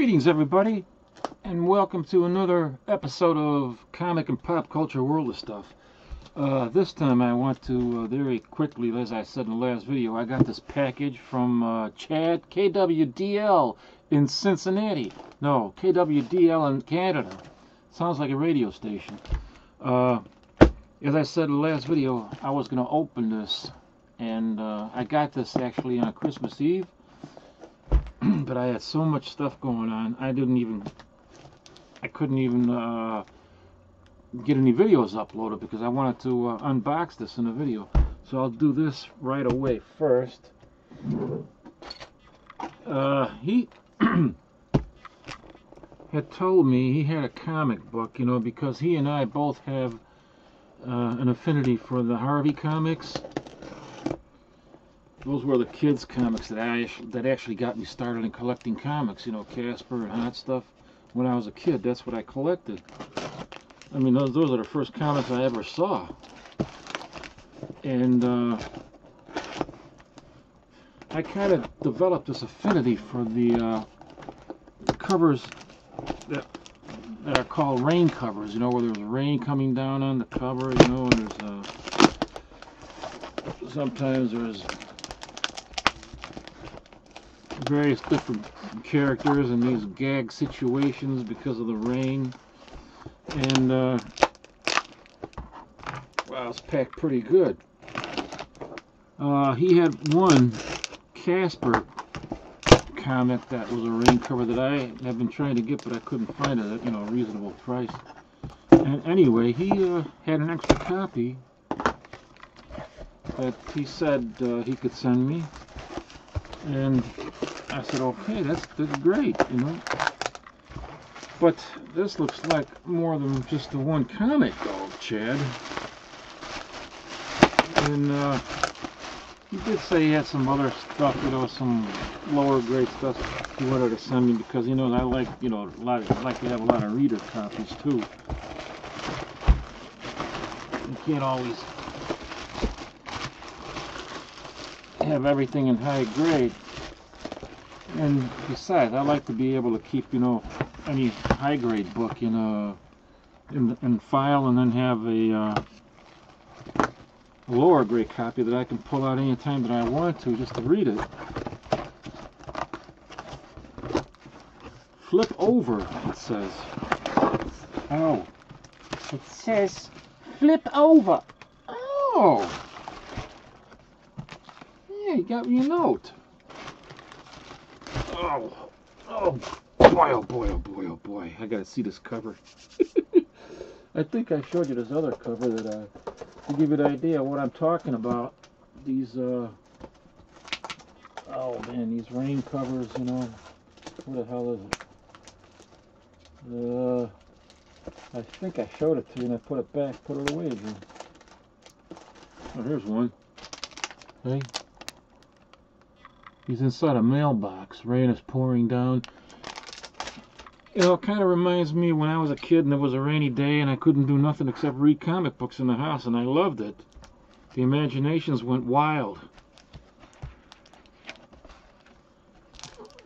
Greetings, everybody, and welcome to another episode of Comic and Pop Culture World of Stuff. This time I want to very quickly, as I said in the last video, I got this package from Chad, K.W.D.L in Cincinnati. No, K.W.D.L in Canada. Sounds like a radio station. As I said in the last video, I was going to open this, and I got this actually on Christmas Eve. But I had so much stuff going on, I couldn't even get any videos uploaded because I wanted to unbox this in a video. So I'll do this right away first. He had told me he had a comic book, you know, because he and I both have an affinity for the Herby comics. Those were the kids' comics that actually got me started in collecting comics, you know, Casper and hot stuff. When I was a kid, that's what I collected. I mean, those are the first comics I ever saw. And I kind of developed this affinity for the covers that are called rain covers, you know, where there's rain coming down on the cover, you know, and there's sometimes there's various different characters in these gag situations because of the rain. And wow, it's packed pretty good. He had one Casper comic that was a rain cover that I have been trying to get, but I couldn't find it at, you know, a reasonable price. And anyway, he had an extra copy that he said he could send me, and I said, okay, that's great, you know. But this looks like more than just the one comic, though, Chad. And he did say he had some other stuff, you know, some lower grade stuff he wanted to send me because, you know, I like, you know, I like to have a lot of reader copies too. You can't always have everything in high grade. And besides, I like to be able to keep, you know, any high grade book in file, and then have a lower grade copy that I can pull out any time that I want to, just to read it. Flip over, it says. Oh, it says flip over. Oh, yeah, you got me a note. Oh boy, oh boy, oh boy, oh boy. I gotta see this cover. I think I showed you this other cover that to give you an idea of what I'm talking about. These, oh man, these rain covers, you know. What the hell is it? I think I showed it to you and I put it back, put it away again. Oh, here's one. Hey. He's inside a mailbox. Rain is pouring down. You know, it kind of reminds me when I was a kid and it was a rainy day and I couldn't do nothing except read comic books in the house, and I loved it. The imaginations went wild.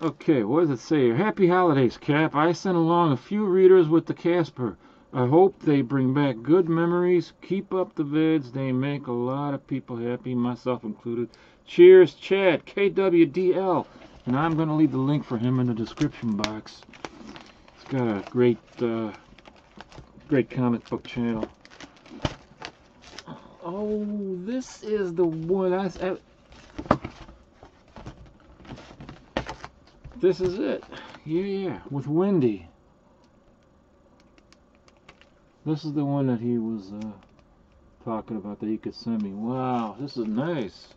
Okay, what does it say here? Happy holidays, Cap. I sent along a few readers with the Casper. I hope they bring back good memories. Keep up the vids. They make a lot of people happy, myself included. Cheers, Chad, K.W.D.L. And I'm going to leave the link for him in the description box. He's got a great, great comic book channel. Oh, this is the one this is it. Yeah, with Wendy. This is the one that he was talking about that he could send me. Wow, this is nice.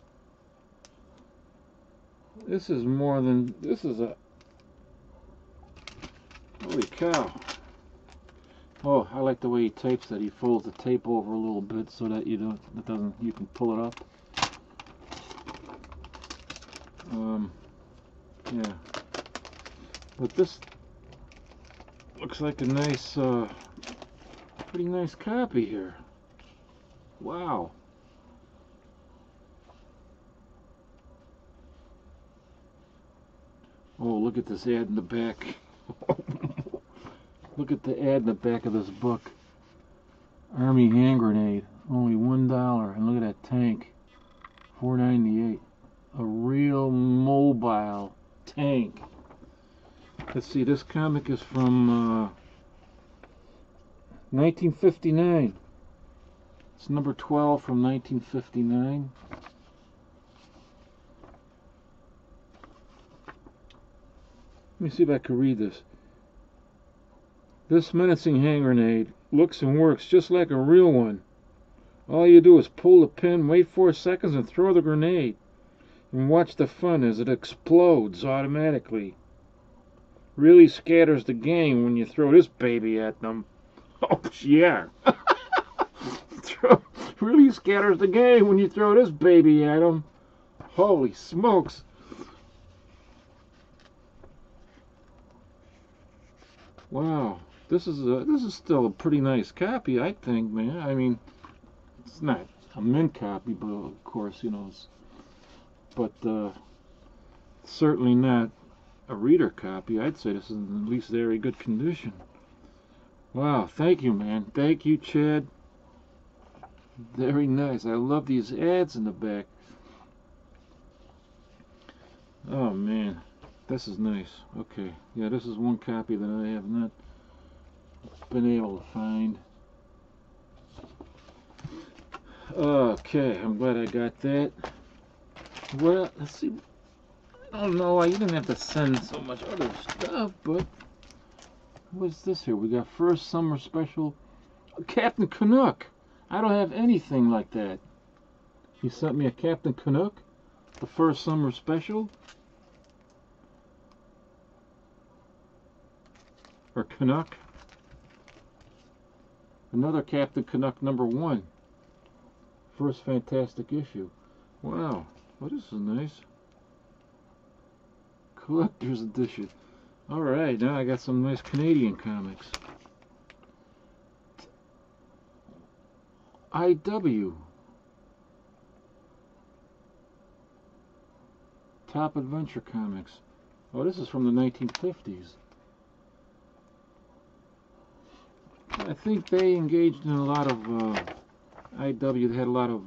This is more than, this is a, holy cow. Oh, I like the way he tapes that. He folds the tape over a little bit so that you can pull it up. Yeah. But this looks like a nice, pretty nice copy here. Wow. Oh, look at this ad in the back. Look at the ad in the back of this book. Army hand grenade, only $1. And look at that tank, $4.98. A real mobile tank. Let's see, this comic is from 1959. It's number 12 from 1959. Let me see if I can read this. This menacing hand grenade looks and works just like a real one. All you do is pull the pin, wait 4 seconds, and throw the grenade. And watch the fun as it explodes automatically. Really scatters the gang when you throw this baby at them. Oh, yeah. Really scatters the gang when you throw this baby at them. Holy smokes. Wow. This is still a pretty nice copy, I think, man. I mean, it's not a mint copy, but of course, you know, but certainly not a reader copy. I'd say this is in at least very good condition. Wow, thank you, man. Thank you, Chad. Very nice. I love these ads in the back. Oh, man. This is nice. Okay. Yeah, this is one copy that I have not been able to find. Okay, I'm glad I got that. Well, let's see. I don't know. You didn't have to send so much other stuff, but what's this here? We got first summer special. Captain Canuck. I don't have anything like that. You sent me a Captain Canuck, the first summer special, or Canuck. Another Captain Canuck #1. First fantastic issue. Wow. Well, this is nice. Collector's edition. Alright, now I got some nice Canadian comics. IW. Top Adventure Comics. Oh, this is from the 1950s. I think they engaged in a lot of IW. They had a lot of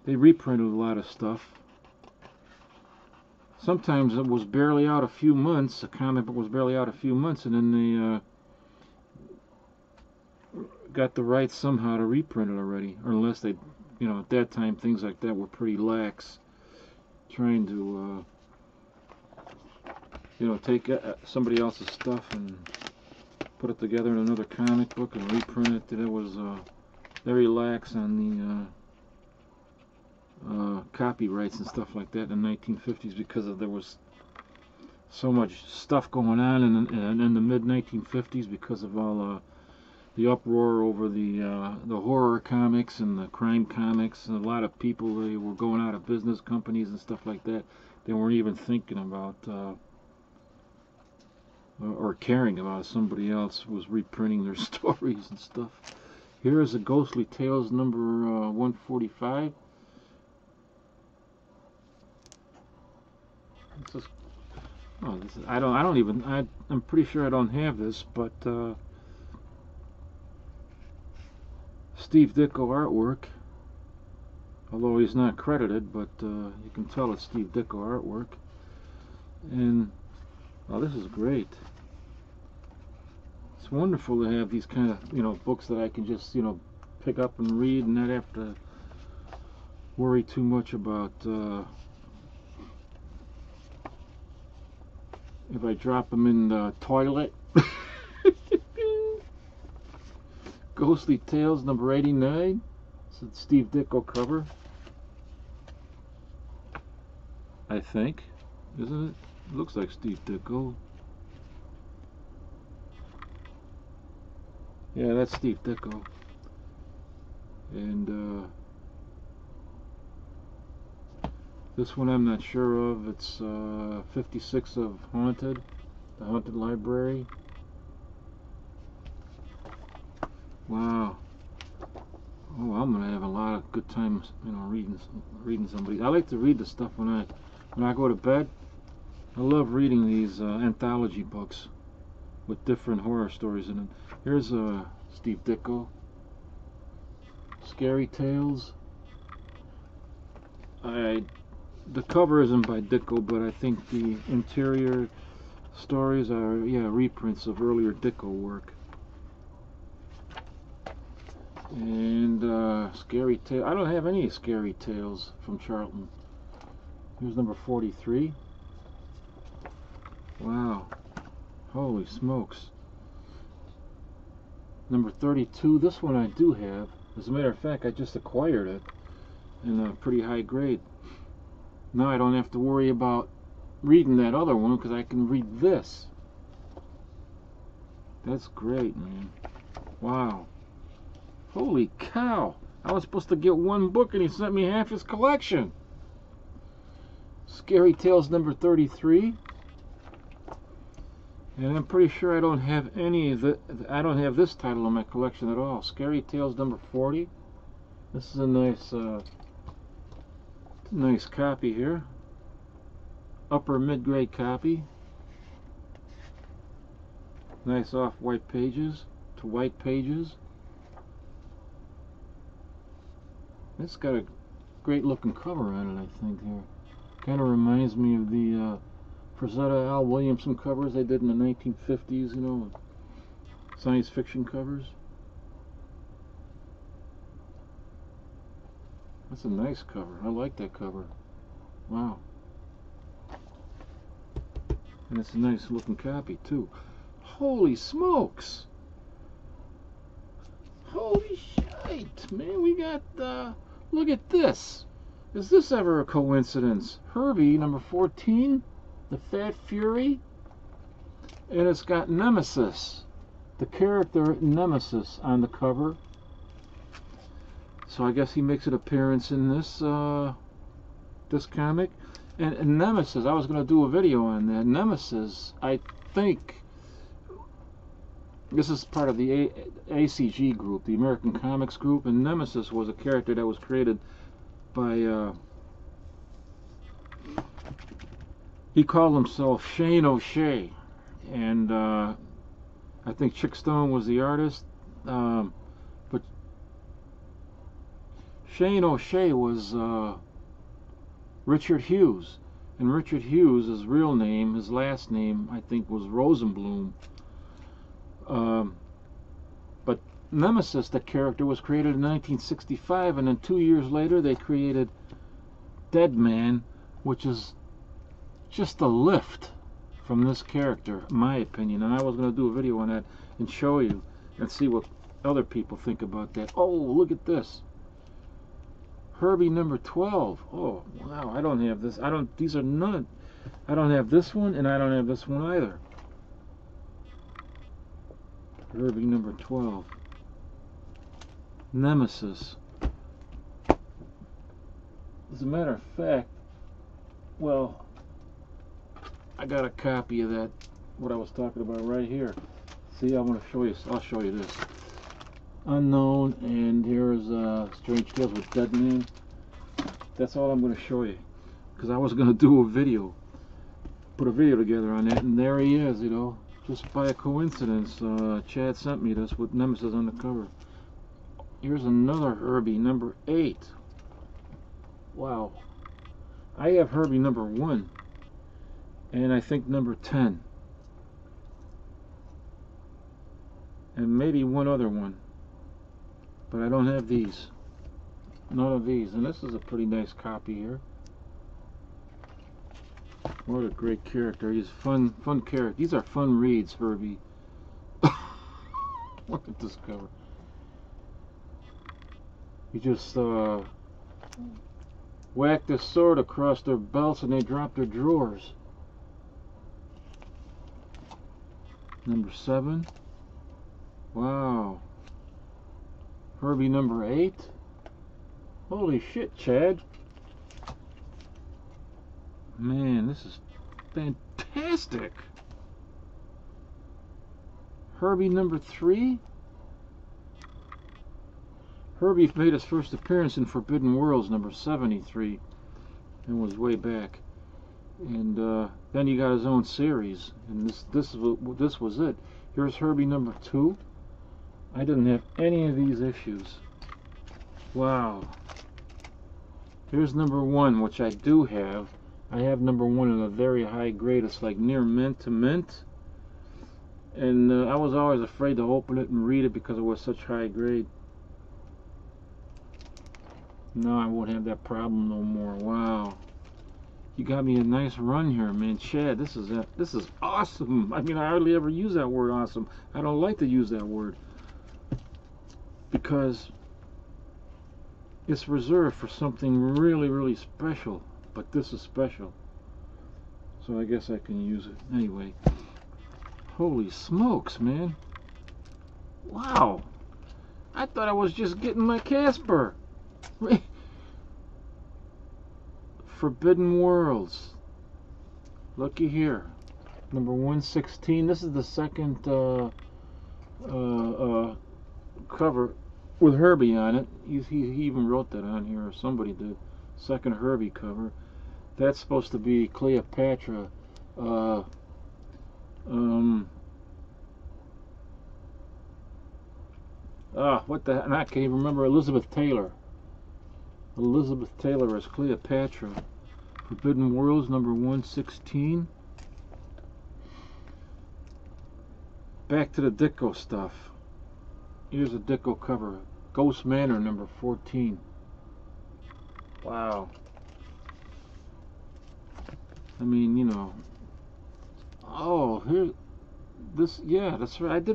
they reprinted a lot of stuff. Sometimes it was barely out a few months. A comic book was barely out a few months, and then they got the rights somehow to reprint it already, or unless they, you know, at that time things like that were pretty lax, trying to you know, take somebody else's stuff and put it together in another comic book and reprint it. It was very lax on the copyrights and stuff like that in the 1950s, because there was so much stuff going on in the mid 1950s because of all the uproar over the horror comics and the crime comics, and a lot of people, they were going out of business, companies and stuff like that. They weren't even thinking about or caring about if somebody else was reprinting their stories and stuff. Here is a Ghostly Tales number 145. This is, oh, this is, I'm pretty sure I don't have this, but Steve Ditko artwork, although he's not credited, but you can tell it's Steve Ditko artwork. And oh, this is great. It's wonderful to have these kind of, you know, books that I can just, you know, pick up and read and not have to worry too much about if I drop them in the toilet. Ghostly Tales number 89. It's a Steve Ditko cover, I think, isn't it? It looks like Steve Ditko. Yeah, that's Steve Ditko. And this one I'm not sure of. It's 56 of Haunted, the Haunted Library. Wow. Oh, I'm gonna have a lot of good times, you know, reading somebody. I like to read the stuff when when I go to bed, I love reading these anthology books with different horror stories in them. Here's Steve Ditko, Scary Tales. The cover isn't by Ditko, but I think the interior stories are, yeah, reprints of earlier Ditko work. And Scary Tale. I don't have any Scary Tales from Charlton. Here's number 43. Wow. Holy smokes. Number 32. This one I do have. As a matter of fact, I just acquired it in a pretty high grade. Now I don't have to worry about reading that other one because I can read this. That's great, man. Wow. Holy cow. I was supposed to get one book and he sent me half his collection. Scary Tales number 33. And I'm pretty sure I don't have any of I don't have this title in my collection at all. Scary Tales number 40. This is a nice copy here. Upper mid-grade copy. Nice off-white pages to white pages. It's got a great looking cover on it, I think here. Kind of reminds me of the Frazetta Al Williamson covers they did in the 1950s, you know, science fiction covers. That's a nice cover. I like that cover. Wow. And it's a nice looking copy too. Holy smokes! Holy shite, man, we got, look at this. Is this ever a coincidence? Herby, number 14, the Fat Fury, and it's got Nemesis, the character Nemesis on the cover. So I guess he makes an appearance in this, this comic. And Nemesis, I was going to do a video on that. Nemesis, I think, this is part of the ACG group, the American Comics group, and Nemesis was a character that was created by, he called himself Shane O'Shea, and I think Chick Stone was the artist, but Shane O'Shea was Richard Hughes, and Richard Hughes, his real name, his last name, I think, was Rosenblum. But Nemesis, the character, was created in 1965, and then 2 years later they created Deadman, which is just a lift from this character, in my opinion. And I was going to do a video on that and show you and see what other people think about that. Oh, look at this. Herby number 12. Oh, wow, I don't have this. These are none. I don't have this one, and I don't have this one either. Herby number 12. Nemesis. As a matter of fact, well, I got a copy of that, what I was talking about right here. See, I'm going to show you, I'll show you this. Unknown, and here's Strange Tales with Deadman. That's all I'm going to show you, because I was going to do a video, put a video together on that, and there he is, you know. Just by a coincidence, Chad sent me this with Nemesis on the cover. Here's another Herby, number 8. Wow. I have Herby number 1, and I think number 10. And maybe one other one. But I don't have these. None of these. And this is a pretty nice copy here. What a great character. He's fun character. These are fun reads, Herby. Look at this cover. He just whacked his sword across their belts and they dropped their drawers. Number 7. Wow. Herby number 8. Holy shit, Chad. Man, this is fantastic. Herby number 3. Herby made his first appearance in Forbidden Worlds number 73. It was way back. And then he got his own series, and this was it. Here's Herby #2. I didn't have any of these issues. Wow. Here's #1, which I do have. I have #1 in a very high grade. It's like near mint to mint. And I was always afraid to open it and read it because it was such high grade. Now I won't have that problem no more. Wow. You got me a nice run here, man. Chad, this is awesome. I mean, I hardly ever use that word awesome. I don't like to use that word because it's reserved for something really, really special. But this is special. So I guess I can use it. Anyway. Holy smokes, man. Wow. I thought I was just getting my Casper. Forbidden Worlds. Looky here. #116. This is the second cover with Herby on it. He even wrote that on here, or somebody did. Second Herby cover. That's supposed to be Cleopatra. What the heck? I can't even remember. Elizabeth Taylor. Elizabeth Taylor as Cleopatra. Forbidden Worlds #116. Back to the Ditko stuff. Here's a Ditko cover. Ghost Manor #14. Wow. I mean, you know. Oh, here. This, yeah, that's right.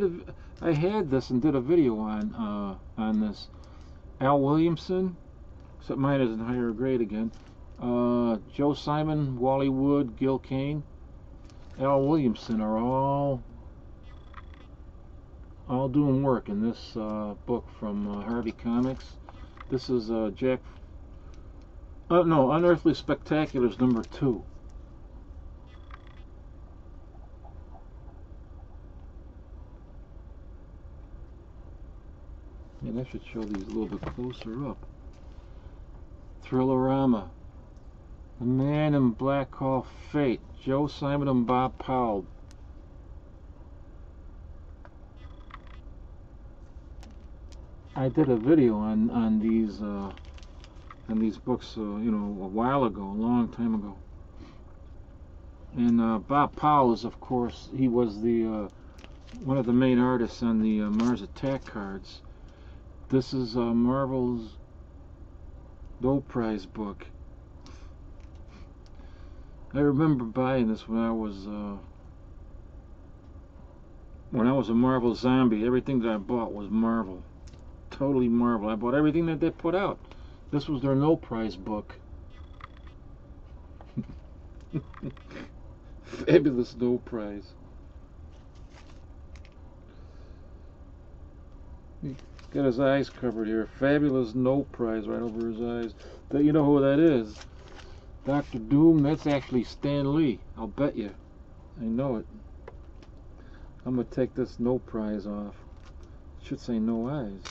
I had this and did a video on this. Al Williamson, except mine is in higher grade again. Joe Simon, Wally Wood, Gil Kane, Al Williamson are all doing work in this book from Harvey Comics. This is Unearthly Spectaculars #2. And I should show these a little bit closer up. Thrillerama. The Man in Black Hall Fate. Joe Simon and Bob Powell. I did a video on these books, you know, a while ago, a long time ago. And Bob Powell is, of course, he was the one of the main artists on the Mars Attack cards. This is Marvel's No Prize book. I remember buying this when I was a Marvel zombie. Everything that I bought was Marvel. Totally Marvel. I bought everything that they put out. This was their No Prize book. Fabulous No Prize. Got his eyes covered here. Fabulous No Prize right over his eyes. You know who that is? Dr. Doom. That's actually Stan Lee. I'll bet you. I know it. I'm going to take this No Prize off. It should say No Eyes.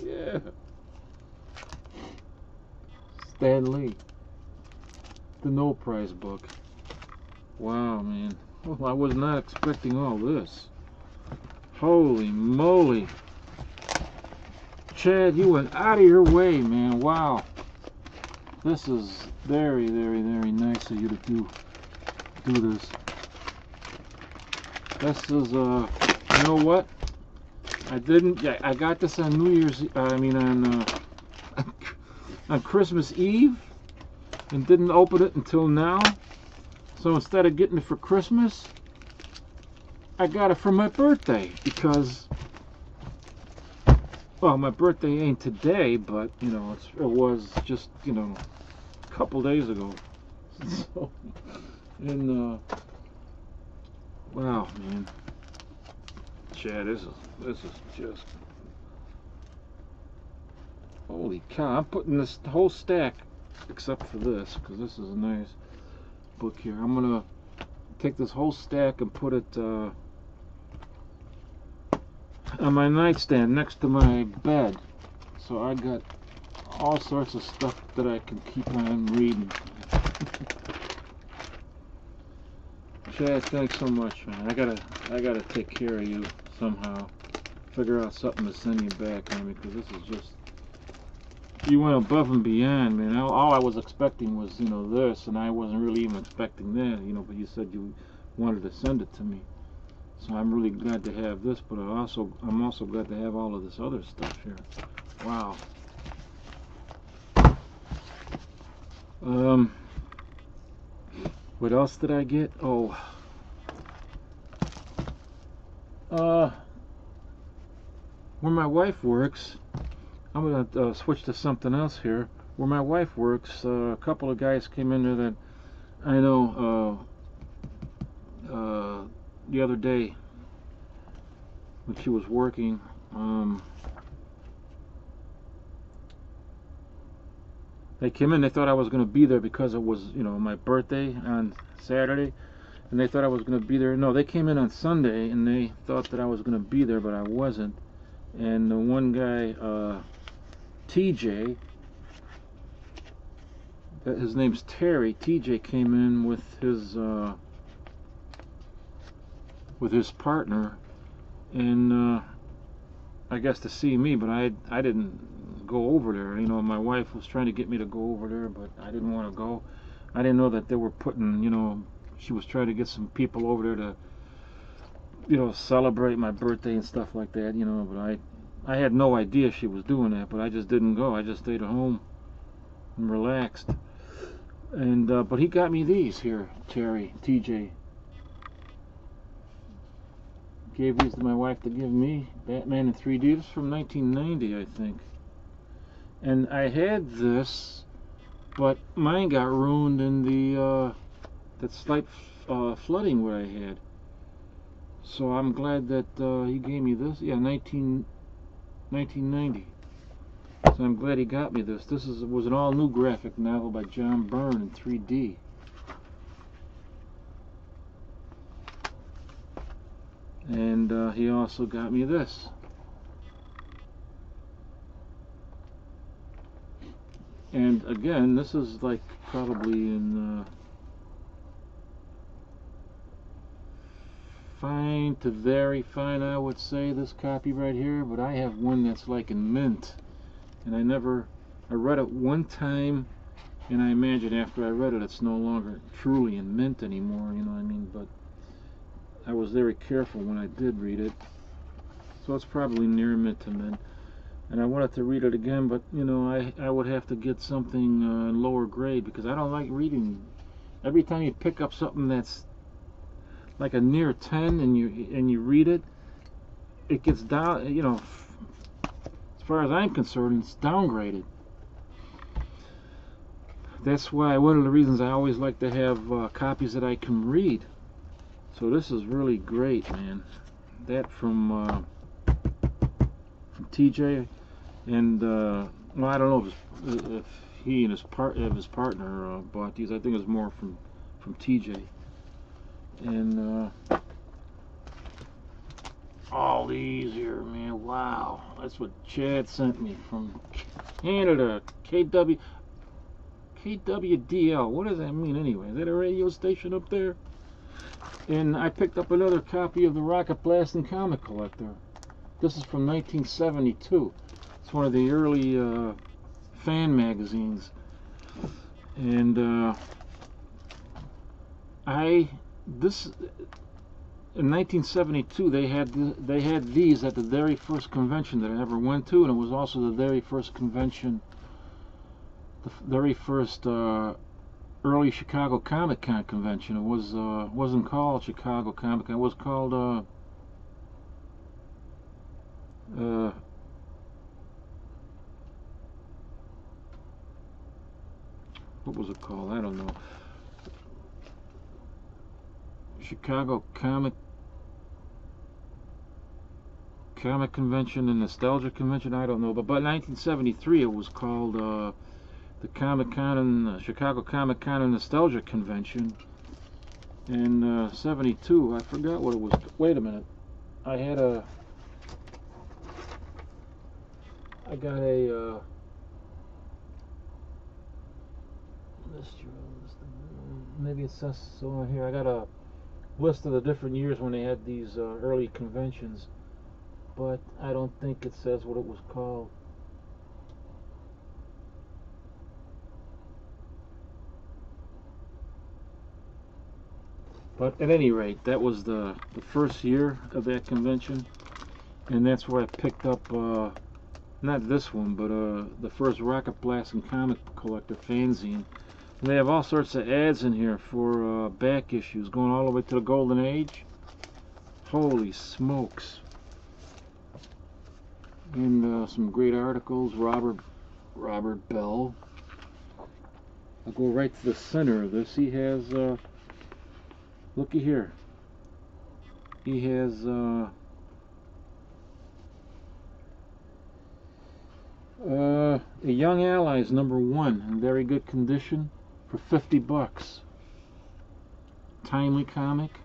Yeah. Stan Lee. The No Prize book. Wow, man. Well, I was not expecting all this. Holy moly. Chad, you went out of your way, man. Wow. This is very, very, very nice of you to do this. This is, you know what? I got this on New Year's, on Christmas Eve, and didn't open it until now. So instead of getting it for Christmas, I got it for my birthday, because, well, my birthday ain't today, but, you know, it was just, you know, a couple days ago. So, and, wow, man. Chad, this is just, holy cow. I'm putting this whole stack, except for this, because this is a nice book here. I'm gonna take this whole stack and put it on my nightstand next to my bed. So I got all sorts of stuff that I can keep on reading. Chad, thanks so much, man. I gotta take care of you somehow. Figure out something to send you back on me, because this is just, you went above and beyond, man. All I was expecting was, you know, this, and I wasn't really even expecting that, you know. But you said you wanted to send it to me, so I'm really glad to have this. But I'm also glad to have all of this other stuff here. Wow. What else did I get? Oh, where my wife works, I'm gonna switch to something else here. Where my wife works, a couple of guys came in there that I know the other day when she was working. They came in, they thought I was going to be there because it was, you know, my birthday on Saturday, and they thought I was going to be there. No, they came in on Sunday, and they thought that I was going to be there, but I wasn't. And the one guy, TJ, his name's Terry, TJ came in with his partner, and I guess to see me, but I didn't go over there. You know, my wife was trying to get me to go over there, but I didn't want to go. I didn't know that they were putting, you know, she was trying to get some people over there to, you know, celebrate my birthday and stuff like that, you know. But I had no idea she was doing that, but I just didn't go. I just stayed at home and relaxed. And but he got me these here, TJ gave these to my wife to give me. Batman in 3D. This is from 1990, I think. And I had this, but mine got ruined in the that slight flooding what I had. So I'm glad that he gave me this. Yeah, 1990. So I'm glad he got me this. This was an all-new graphic novel by John Byrne in 3D. And he also got me this. And again, this is like probably in fine to very fine, I would say, this copy right here. But I have one that's like in mint, and I read it one time, and I imagine after I read it, it's no longer truly in mint anymore, you know what I mean? But I was very careful when I did read it, so it's probably near mint to mint. And I wanted to read it again, but you know, I would have to get something lower grade, because I don't like reading. Every time you pick up something that's like a near 10 and you read it, it gets down, you know, as far as I'm concerned, it's downgraded. That's why one of the reasons I always like to have copies that I can read. So this is really great, man. That from TJ, and well, I don't know if he and his partner bought these. I think it was more from TJ. And all these here, man. Wow, that's what Chad sent me from Canada. K.W.D.L. What does that mean anyway? Is that a radio station up there? And I picked up another copy of the Rocket Blasting Comic Collector. This is from 1972. It's one of the early fan magazines. And in 1972 they had these at the very first convention that I ever went to, and it was also the very first convention, the very first early Chicago Comic Con convention. It wasn't called Chicago Comic Con. It was called what was it called? I don't know. Chicago Comic Convention and Nostalgia Convention. I don't know, but by 1973 it was called the Comic Con and Chicago Comic Con and Nostalgia Convention. And 72, I forgot what it was. Wait a minute. I got a Maybe it says so here. I got a list of the different years when they had these early conventions, but I don't think it says what it was called. But at any rate, that was the first year of that convention, and that's where I picked up, not this one, but the first Rocket Blast and Comic Collector fanzine. And they have all sorts of ads in here for back issues, going all the way to the Golden Age. Holy smokes. And some great articles, Robert Bell. I'll go right to the center of this. He has, looky here. He has, a Young Allies #1 in very good condition for $50. Timely comic.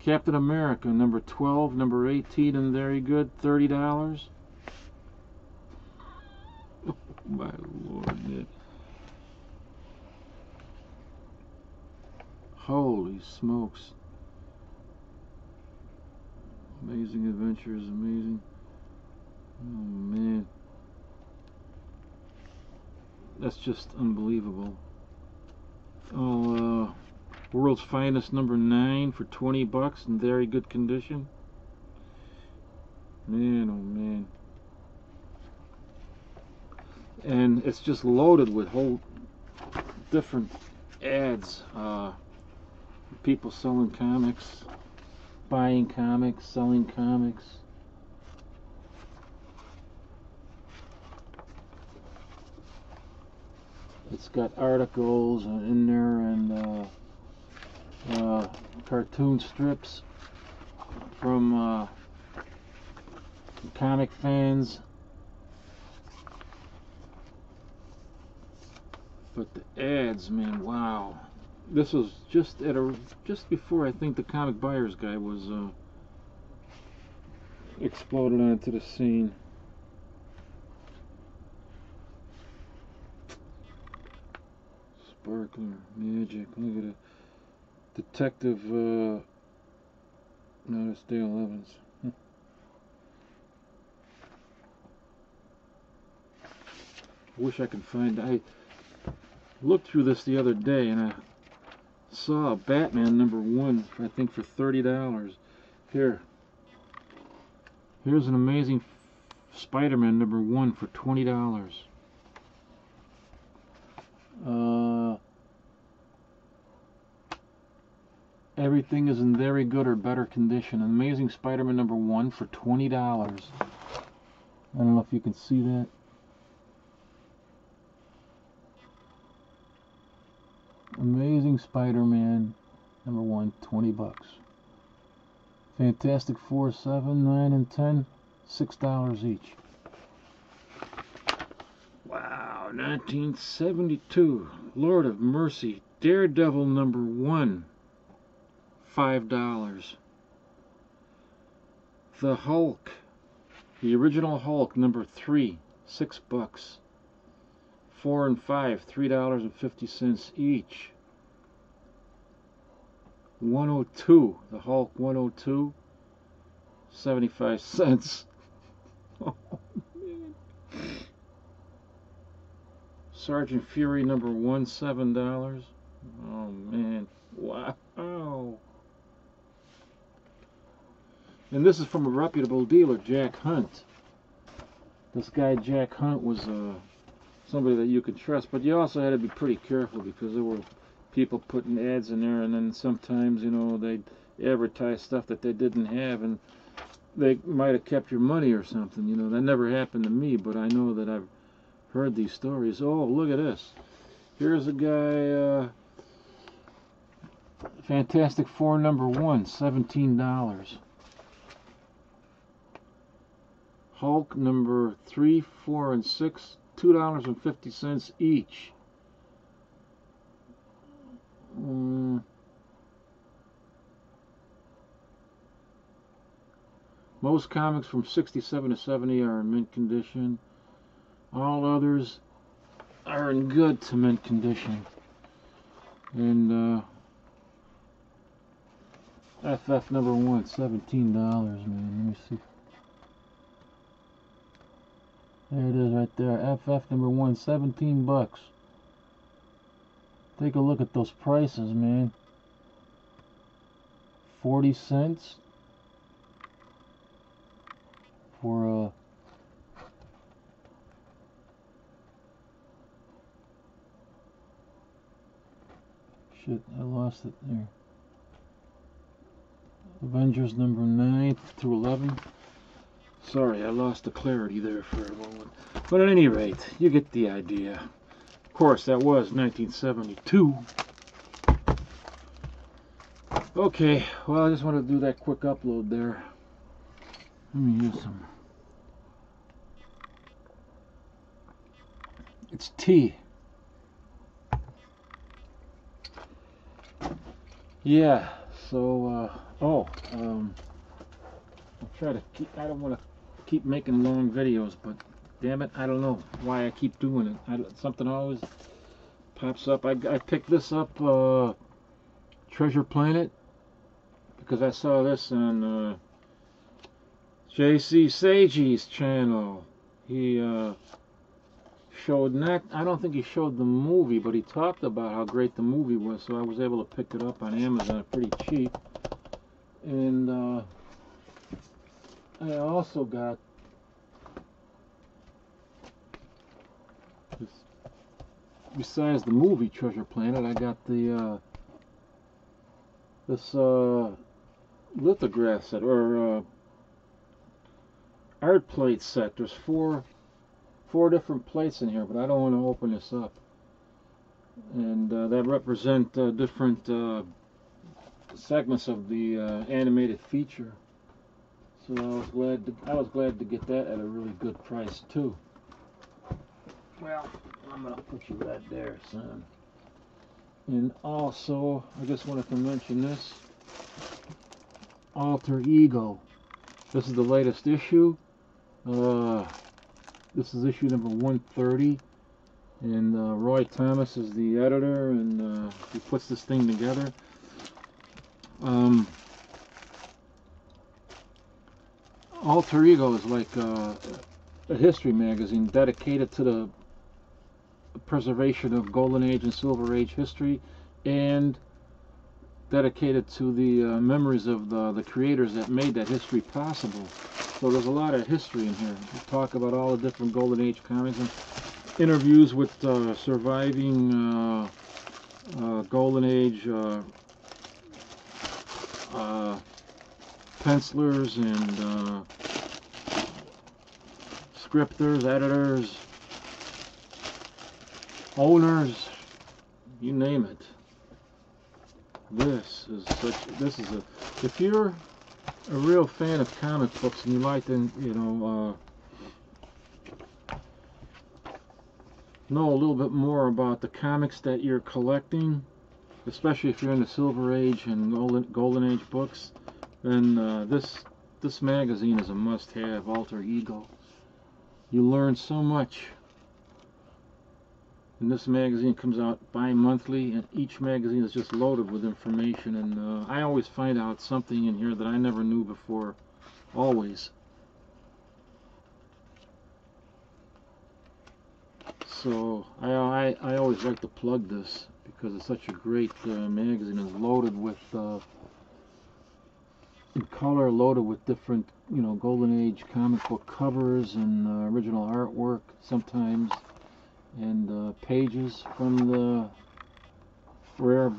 Captain America #12, #18 in very good, $30. Oh my Lord, Nick. Holy smokes. Amazing Adventures, amazing. Oh man. That's just unbelievable. Oh, World's Finest #9 for $20 in very good condition. Man, oh man. And it's just loaded with whole different ads. People selling comics, buying comics, selling comics. It's got articles in there and cartoon strips from comic fans. But the ads, man, wow. This was just before I think the comic buyers guy was exploded onto the scene. Sparkler, Magic, look at it. Detective, no, it's Dale Evans. Wish I could find, I looked through this the other day and I saw a Batman #1, I think for $30. Here's an Amazing Spider-Man #1 for $20. Everything is in very good or better condition. Amazing Spider-Man #1 for $20. I don't know if you can see that. Amazing Spider-Man #1, $20. Fantastic Four 7, 9, and 10, $6 each. Wow, 1972. Lord of Mercy, Daredevil #1, $5. The Hulk, the original Hulk #3, $6. 4 and 5, $3.50 each. 102, the Hulk 102, 75 cents. Oh man. Sergeant Fury #1, $7. Oh man, wow. And this is from a reputable dealer, Jack Hunt. This guy Jack Hunt was somebody that you could trust, but you also had to be pretty careful because there were people putting ads in there, and then sometimes, you know, they'd advertise stuff that they didn't have, and they might have kept your money or something. You know, that never happened to me, but I know that I've heard these stories. Oh, look at this. Here's a guy, Fantastic Four #1, $17. Hulk #3, 4, and 6, $2.50 each. Most comics from 67 to 70 are in mint condition. All others are in good to mint condition. And FF number 1, $17, man. Let me see. There it is right there. FF number 1, 17 bucks. Take a look at those prices, man. 40 cents for shit, I lost it there. Avengers number 9 through 11. Sorry, I lost the clarity there for a moment. But at any rate, you get the idea. Of course, that was 1972. Okay, well, I just wanted to do that quick upload there. Let me use some. It's tea. Yeah, so, I'll try to keep, I don't want to keep making long videos, but damn it, I don't know why I keep doing it. Something always pops up. I picked this up, Treasure Planet, because I saw this on J.C. Sagey's channel. He showed, I don't think he showed the movie, but he talked about how great the movie was, so I was able to pick it up on Amazon pretty cheap. And I also got this, besides the movie Treasure Planet, I got the this lithograph set, or art plate set. There's four different plates in here, but I don't want to open this up. And that represent different segments of the animated feature. So I was glad to get that at a really good price too. Well, I'm gonna put you right there, son. And also, I just wanted to mention this Alter Ego. This is the latest issue. This is issue number 130, and Roy Thomas is the editor, and he puts this thing together. Alter Ego is like a history magazine dedicated to the preservation of Golden Age and Silver Age history, and dedicated to the memories of the creators that made that history possible. So there's a lot of history in here. We talk about all the different Golden Age comics and interviews with surviving Golden Age pencilers and scripters, editors, owners, you name it. This is if you're a real fan of comic books and you like to, know a little bit more about the comics that you're collecting, especially if you're in the Silver Age and Golden Age books, then this magazine is a must-have. Alter Ego. You learn so much. And this magazine comes out bi-monthly, and each magazine is just loaded with information, and I always find out something in here that I never knew before. Always. So I always like to plug this because it's such a great magazine. It's loaded with in color, loaded with different Golden Age comic book covers and original artwork sometimes, and pages from the rare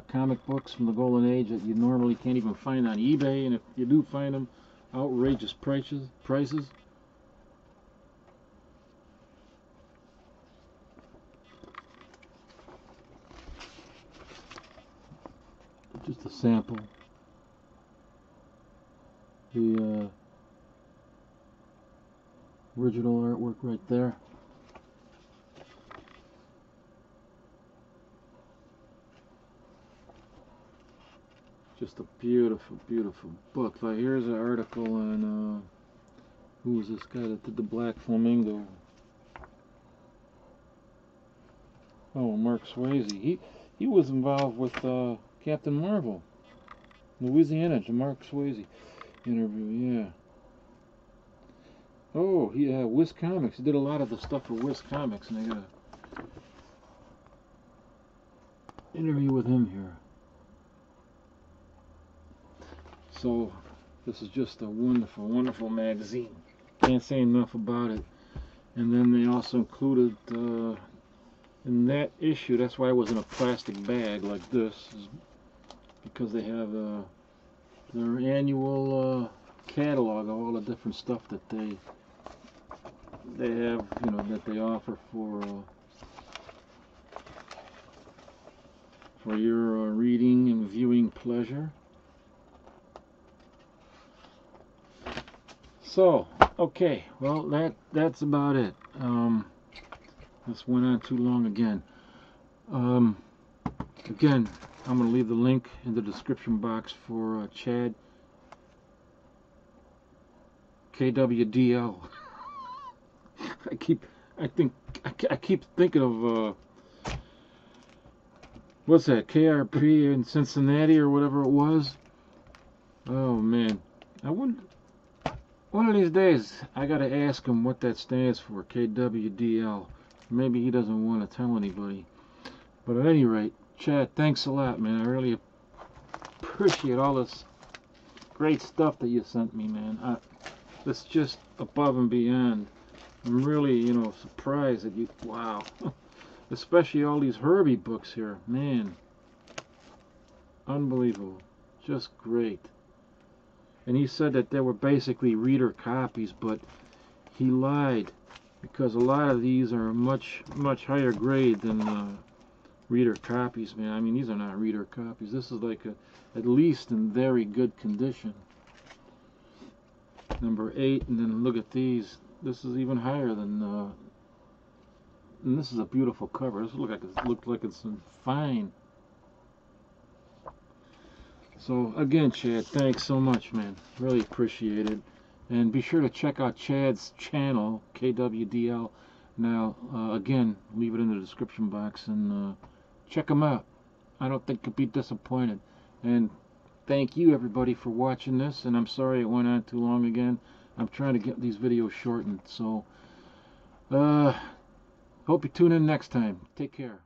comic books from the Golden Age that you normally can't even find on eBay, and if you do find them, outrageous prices. Just a sample. The original artwork right there. Just a beautiful, beautiful book. Like, here's an article on who was this guy that did the Black Flamingo? Oh, Mark Swayze. He was involved with Captain Marvel. Louisiana, to Mark Swayze interview, yeah. Oh, yeah, Wiz Comics. He did a lot of the stuff for Wiz Comics, and I got an interview with him here. So, this is just a wonderful, wonderful magazine. Can't say enough about it. And then they also included in that issue, that's why it was in a plastic bag like this, is because they have their annual catalog of all the different stuff that they have, you know, that they offer for your reading and viewing pleasure. So, okay, well that's about it. This went on too long again. Again, I'm going to leave the link in the description box for Chad K.W.D.L. I keep thinking of what's that, KRP in Cincinnati or whatever it was. Oh man, I wouldn't. One of these days, I gotta ask him what that stands for, K.W.D.L. Maybe he doesn't want to tell anybody. But at any rate, Chad, thanks a lot, man. I really appreciate all this great stuff that you sent me, man. It's just above and beyond. I'm really, you know, surprised that you, wow. Especially all these Herby books here, man. Unbelievable. Just great. And he said that they were basically reader copies, but he lied, because a lot of these are much higher grade than reader copies, man. I mean, these are not reader copies. This is like at least in very good condition. Number 8, and then look at these. This is even higher than. And this is a beautiful cover. This looks like it's fine. So again, Chad, thanks so much, man. Really appreciate it. And be sure to check out Chad's channel, K.W.D.L. Now, again, leave it in the description box and check him out. I don't think you'll be disappointed. And thank you, everybody, for watching this. And I'm sorry it went on too long again. I'm trying to get these videos shortened. So, hope you tune in next time. Take care.